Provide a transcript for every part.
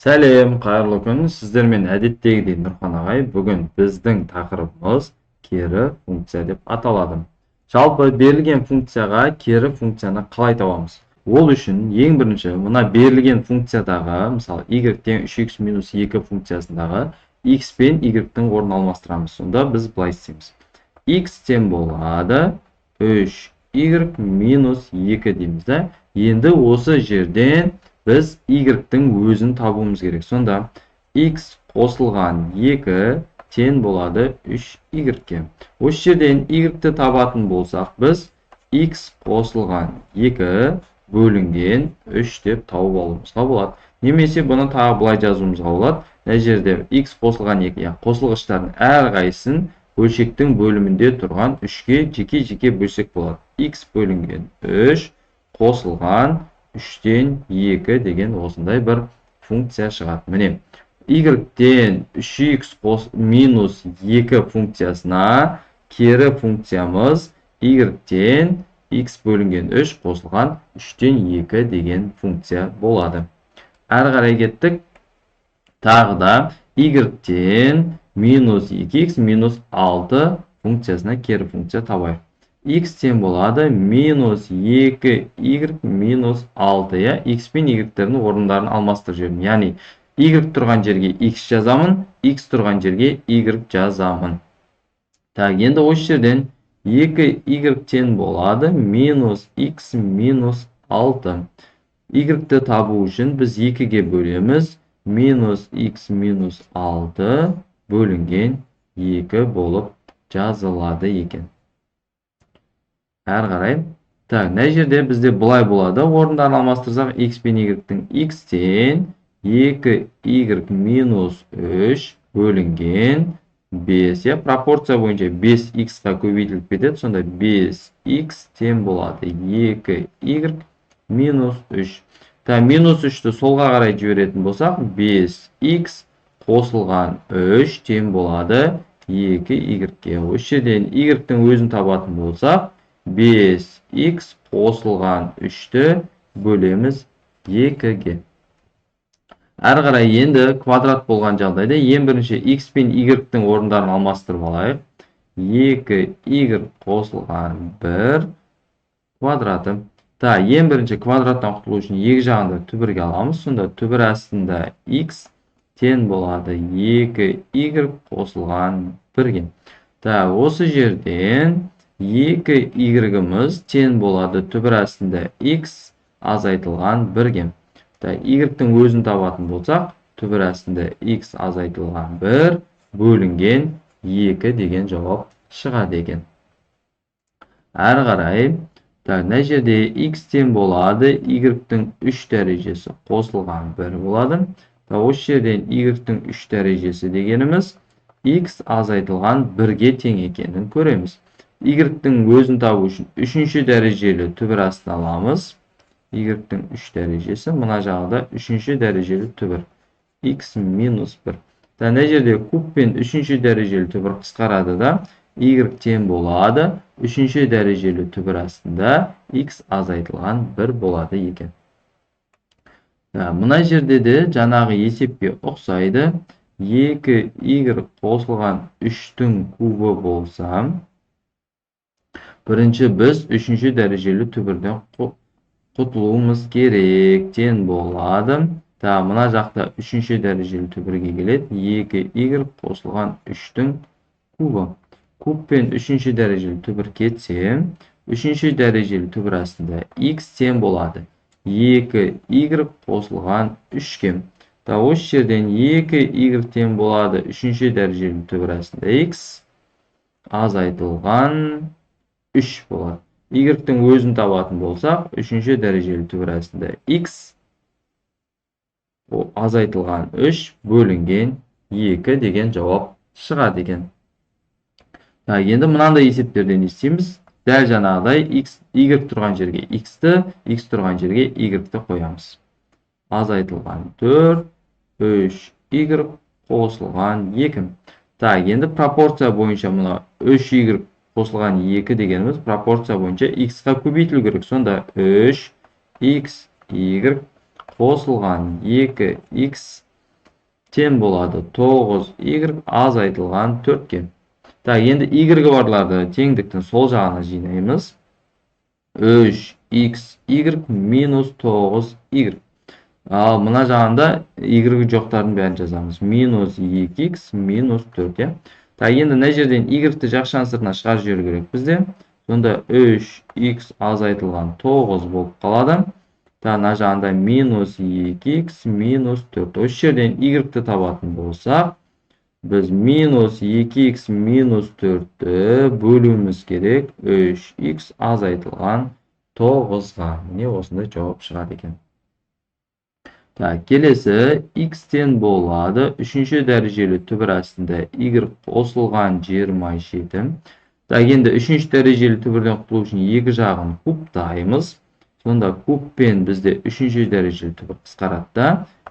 Сәлем, қайырлы күн. Сіздермен әдеттегідей Нұрхан ағай. Бүгін біздің тақырыбымыз кері функция деп аталады. Жалпы берілген функцияға кері функцияны қалай табамыз? Ол үшін ең бірінші мына берілген функциядағы, мысалы y тең 3x минус 2 функциясындағы x пен y-тің орнын алмастырамыз. Сонда біз былай істейміз. X тең болады 3y минус 2 дейміз да. Енді осы жерден біз y-тің өзін табуымыз керек. Сонда x қосылған 2 тең болады 3y-ке. Осы жерден y-ті табатын болсақ, біз x қосылған 2 бөлінген 3 деп тауып алуымызға болады. Немесе бұны тағы былай жазуымызға болады. Мына жерде x қосылған 2, қосылғыштардың әрқайсысын бөлшектің бөлімінде тұрған 3-ке жеке-жеке бөлсек болады. X бөлінген 3 қосылған 3-тен 2 деген осындай бір функция шығады. Міне, y-тен 3x минус 2 функциясына кері функциямыз y-тен x бөлінген 3 қосылған 3-тен 2 деген функция болады. Әрі қарай кеттік. Тағы да y-тен минус 2x минус 6 функциясына кері функция табайық. X тең болады минус 2y минус 6. X пен y-тердің орындарын алмастырып жіберемін. Яғни y тұрған жерге x жазамын, x тұрған жерге y жазамын. Енді осы жерден 2y тең болады минус x минус 6. Y-ті табу үшін біз 2-ге бөлеміз. Минус x минус 6 бөлінген 2 болып жазылады екен. Әрі қарай. Мына жерде бізде бұлай болады. Орындарын алмастырсақ, x пен y-тің x тең 2y минус 3 бөлінген 5. Пропорция бойынша 5x-қа көбейтіліп кетеді. Сонда 5x тең болады 2y минус 3. Минус 3-ті солға қарай жіберетін болсақ, 5x қосылған 3 тең болады 2y-ке. Осы жерден y-тің өзін табатын болсақ, 5x қосылған 3-ті бөлеміз 2-ге. Әрі қарай енді квадрат болған жағдайда ең бірінші x пен y-тің орындарын алмастырып алайық. 2y қосылған 1 квадраты. Ең бірінші квадраттан құтылу үшін екі жағында түбірге аламыз. Сонда түбір астында x тең болады 2y қосылған 1-ге. Осы жерден 2y-іміз тең болады түбір астында x азайтылған 1-ге. Y-тің өзін табатын болсақ, түбір астында x азайтылған 1 бөлінген 2 деген жауап шығады екен. Әрі қарай, мына жерде x тең болады y-тің 3 дәрежесі қосылған 1 болады. Осы жерден y-тің 3 дәрежесі дегеніміз x азайтылған 1-ге тең екенін көреміз. Y-тің өзін табу үшін 3-ші дәрежелі түбір астына аламыз. Y-тің 3 дәрежесі, мына жағында 3-ші дәрежелі түбір x минус 1. Мына жерде куб пен 3-ші дәрежелі түбір қысқарады да, y тең болады 3-ші дәрежелі түбір астында x азайтылған 1 болады екен. Мына жерде де жаңағы есепке ұқсайды. 2y қосылған 3-тің кубы болса, бірінші біз 3-ші дәрежелі түбірден құтылуымыз керек. Тең болады. Мына жақта 3-ші дәрежелі түбірге келеді. 2y қосылған 3-тің кубы. Куб пен 3-ші дәрежелі түбір кетсе, 3-ші дәрежелі түбір астында x тең болады 2y қосылған 3-ке. Осы жерден 2y тең болады 3-ші дәрежелі түбір астында x азайтылған 3 болады. Y-тің өзін табатын болсақ, 3-ші дәрежелі түбір астында x азайтылған 3 бөлінген 2 деген жауап шығады екен. Енді мынандай есептерден істейміз. Дәл жаңағыдай y тұрған жерге x-ті, x тұрған жерге y-ті қоямыз. Азайтылған 4, 3y қосылған 2. Енді пропорция бойынша мұна 3y қосылған 2 дегеніміз пропорция бойынша x-қа көбейтілу керек. Сонда 3x y қосылған 2x тең болады 9y азайтылған 4-ке. Так, енді y барларды теңдіктің сол жағына жинаймыз. 3xy минус 9y. Ал мына жағында y жоқтардың бәрін жазамыз. Минус 2x минус 4, е. Так, енді мына жерден y-ті жақшан сыртына шығарып жіберу керек бізде. Сонда 3x азайтылған 9 болып қалады. Так, мына жағында минус 2x минус 4. Осы жерден y-ті табатын болсақ, біз минус 2x минус 4-ті бөлуіміз керек 3x азайтылған 9-ға. Міне осындай жауап шығады екен. Так, келесі x-тен болады 3-ші дәрежелі түбір астында y қосылған 27. Так, енді 3-ші дәрежелі түбірден құтылу үшін екі жағын кубтаймыз. Сонда кубпен бізде 3-ші дәрежелі түбір қысқарады.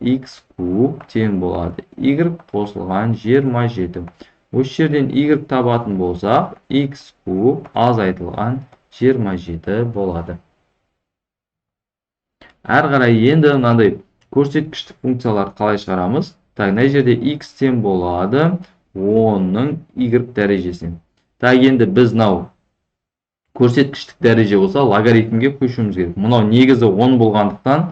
X куб тең болады y қосылған 27. Осы жерден y табатын болсақ, x куб азайтылған 27 болады. Әр қарай енді мынандай көрсеткіштік функциялар қалай шығарамыз? Так, мына жерде x тең болады 10-ның y дәрежесіне. Так, енді біз мынау көрсеткіштік дәреже болса, логарифмге көшуіміз керек. Мынау негізі 10 болғандықтан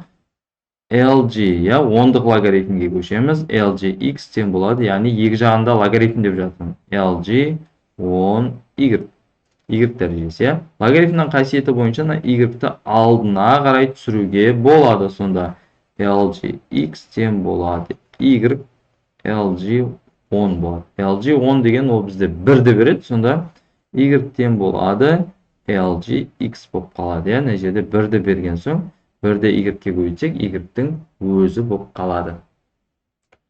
LG, я, 10-дық логарифмге көшеміз. LG x тең болады, яғни екі жағында логарифм деп жатырмын. LG 10 y дәрежесі, я. Логарифмнің қасиеті бойынша y-ті алдына қарай түсіруге болады. Сонда LG x тең болады y LG 10 болады. LG 10 деген ол бізде 1-ді береді. Сонда y тең болады LG x болып қалады. Мына жерде 1-ді берген соң 1-ді y-ке көбейтсек, y-тің өзі болып қалады.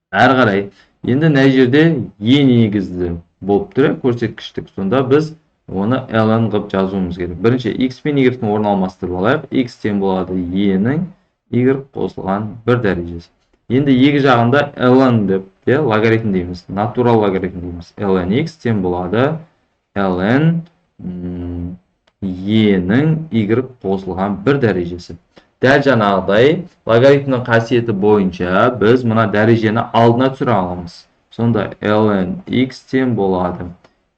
Әр қарай. Енді мына жерде e негізді болып тұр, көрсеткіштік. Сонда біз оны ln қып жазуымыз керек. Бірінші x пен y-тің орнын алмастырып алайық. X тең болады e-нің y қосылған 1 дәрежесі. Енді екі жағында ln деп, логарифм дейміз, натурал логарифм дейміз. ln x тең болады ln e-нің y қосылған 1 дәрежесі. Дәл жаңағыдай логарифмнің қасиеті бойынша біз мына дәрежені алдына түсіре аламыз. Сонда ln x тең болады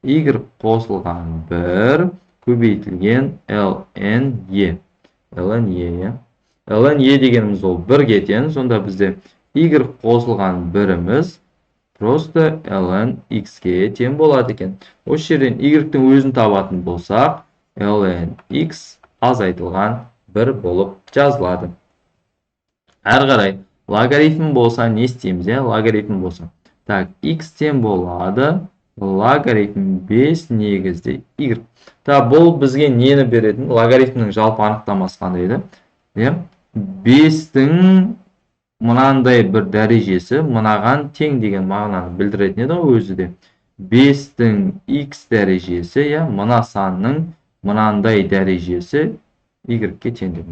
y қосылған 1 көбейтілген ln e. ln e, ln e дегеніміз ол 1-ге тең. Сонда бізде y қосылған 1-іміз просто ln x-ке тең болады екен. Осы жерден y-тің өзін табатын болсақ, ln x азайтылған 1 болып жазылады. Әр қарай логарифм болса не істейміз, логарифм болса. Так, x тең болады логарифм 5 негізде y. Так, бұл бізге нені беретін? Логарифмнің жалпы анықтамасы қандай еді? 5-тің мынандай бір дәрежесі мынаған тең деген мағынаны білдіретін еді өзі де. 5-тің x дәрежесі, мына санның мынандай дәрежесі y-ке тең деп.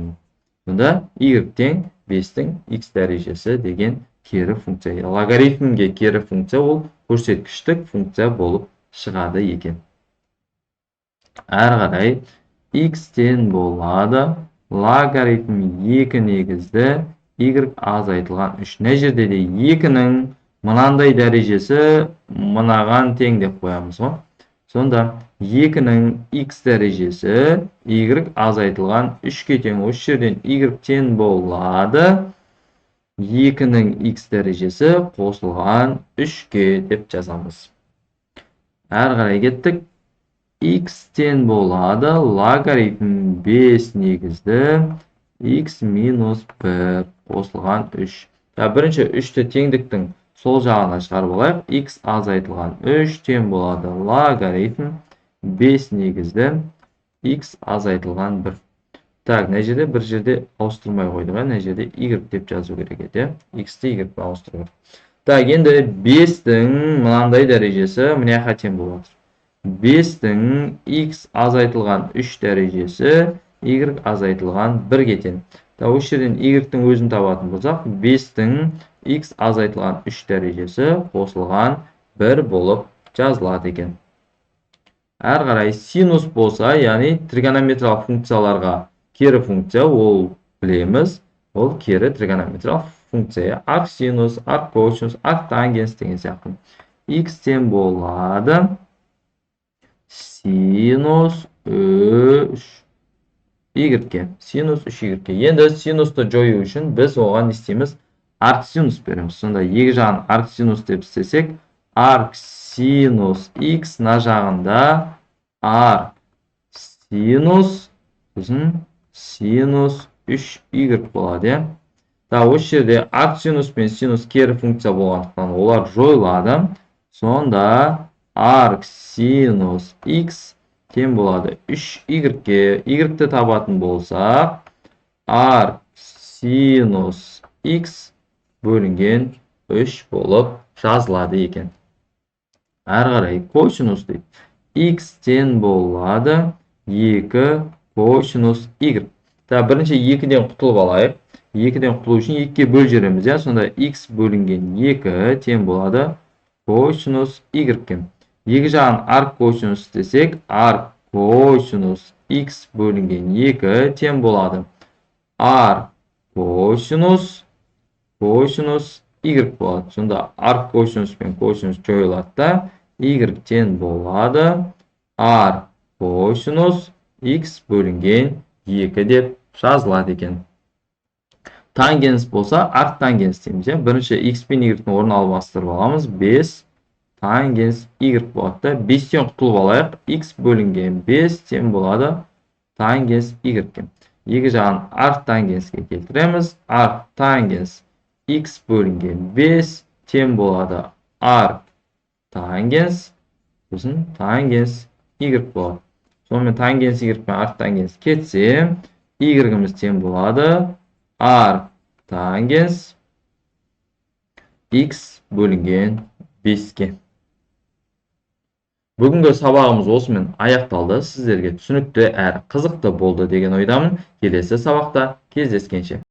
Сонда y тең 5-тің x дәрежесі деген кері функция. Логарифмге кері функция ол көрсеткіштік функция болып шығады екен. Әр қарай x тең болады логарифм 2 негізді y азайтылған 3. Мына жерде де 2-нің мынандай дәрежесі мынаған тең деп қоямыз ғой. Сонда 2-нің x дәрежесі y азайтылған 3-ке тең. Осы жерден y тең болады 2-нің x дәрежесі қосылған 3-ке деп жазамыз. Әр қарай кеттік. X тең болады логарифм 5 негізді x минус 1 қосылған 3. Бірінші 3-ті теңдіктің сол жағына шығарып алайық. X азайтылған 3 тең болады логарифм 5 негізді x азайтылған 1. Так, мына жерде бір жерде ауыстырмай қойдық, мына жерде y деп жазу керек еді. X-ті y-ге ауыстыру керек. Так, енді 5-тің мынандай дәрежесі мына жаққа тең болады. 5-тің x азайтылған 3 дәрежесі y азайтылған 1-ге тең. Так, осы жерден y-тің өзін табатын болсақ, 5-тің x азайтылған 3 дәрежесі қосылған 1 болып жазылады екен. Әр қарай синус болса, яғни тригонометриялық функцияларға кері функция, ол білеміз, ол кері тригонометриялық funksiyaya arcsinus, arccosinus, arctangens degan сияқты. X тең болады sinus 3 y-ге. Sinus 3 y-ге. Енді синусты жою үшін біз оған не істейміз? Арксинус береміз. Сонда екі жағын арксинус деп істесек, арксинус x на жағында арксинус синус 3y болады. Осы жерде арксинус пен синус кері функция болғандықтан олар жойылады. Сонда арксинус x тең болады 3y-ге. Y-ті табатын болсақ, арксинус x бөлінген 3 болып жазылады екен. Әрі қарай косинус дейді. X тең болады 2 косинус y. Бірінші 2-ден құтылып алайық. 2-ден құтылу үшін 2-ге бөл жібереміз. Сонда x бөлінген 2 тең болады косинус y-ге. Екі жағын арккосинус десек, арккосинус x бөлінген 2 тең болады арккосинус y болады. Сонда арккосинус пен косинус жойылады, y тең болады арккосинус x бөлінген 2 деп жазылады екен. Тангенс болса, арктангенс дейміз. Бірінші x пен y-дің орнын алмастырып аламыз. 5 тангенс y болады. 5-тен құтылып алайық. X бөлінген 5 тең болады тангенс y-ге. Екі жағын арктангенске келтіреміз. Арктангенс x бөлінген 5 тең болады арктангенс тангенс y болады. Сонымен тангенс y пен арктангенс кетсе, y-іміз тең болады арктангенс x бөлінген 5-ге. Бүгінгі сабағымыз осымен аяқталды. Сіздерге түсінікті әрі қызықты болды деген ойдамын. Келесі сабақта кездескенше.